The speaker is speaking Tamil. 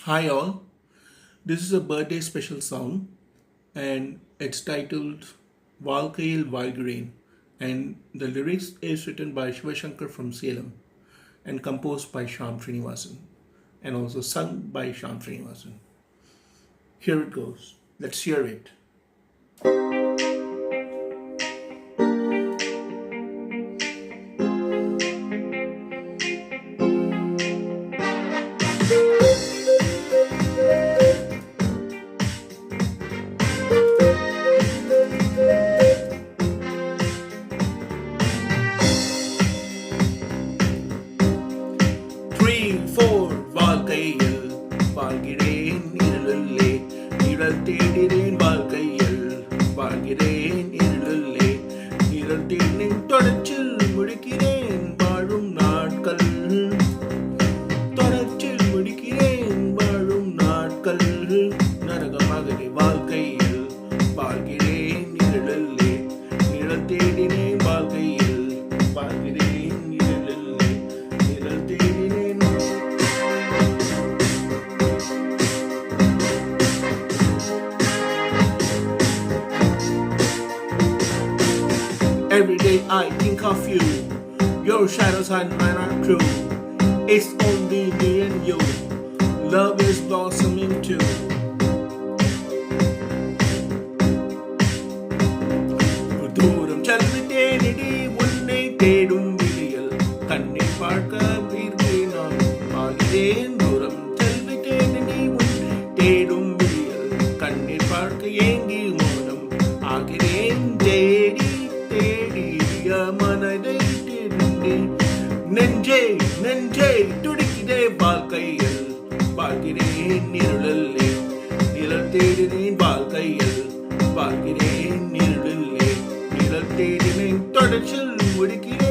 Hi all, this is a birthday special song and it's titled Valkail Valgurain, and the lyrics is written by Shivashankar from Salem and composed by Shyam Srinivasan and also sung by Shyam Srinivasan. Here it goes. Let's hear it. Three, four, வாழ்க்கையில் வாழ்கிறேன் இருளிலே நிழல் தேடினேன் வாழ்க்கையில் வாழ்கிறேன் இருளிலே நிழல் தேடினேன் தொடர்ச்சில் முடிக்கிறேன் வாழும் நாட்கள் தொடர்ச்சில் முடிக்கிறேன் வாழும் நாட்கள் நரகமாகவே வாழ்க்கையில் வாழ்கிறேன் இருளிலே நிழல் தேடினேன் வாழ்க்கையில் வாழ்கிறேன் இருளிலே நிழல் தேடினேன். Every day I think of you. Your shadows and mine are true. It's only me and you. Love is blossoming too. தூரம் செல்விட்டேனடி உன்னை தேடும் விழியில் கண்ணை பார்க்க இருக்கேன் நான் வாழ்கிறேன். தூரம் செல்விட்டேனடி உன்னை தேடும் விழியில் கண்ணை பார்க்க ஏங்கி மௌனம் ஆகிறேன். தேடி மனதை தேடி நெஞ்சே நெஞ்சே துடிக்கிறே வாழ்க்கையில் வாழ்கிறேன் இருளிலே நிழல் தேடினேன் வாழ்க்கையில் வாழ்கிறேன் இருளிலே நிழல் தேடினேன் தொடர்ச்சில் முடிக்கிறேன்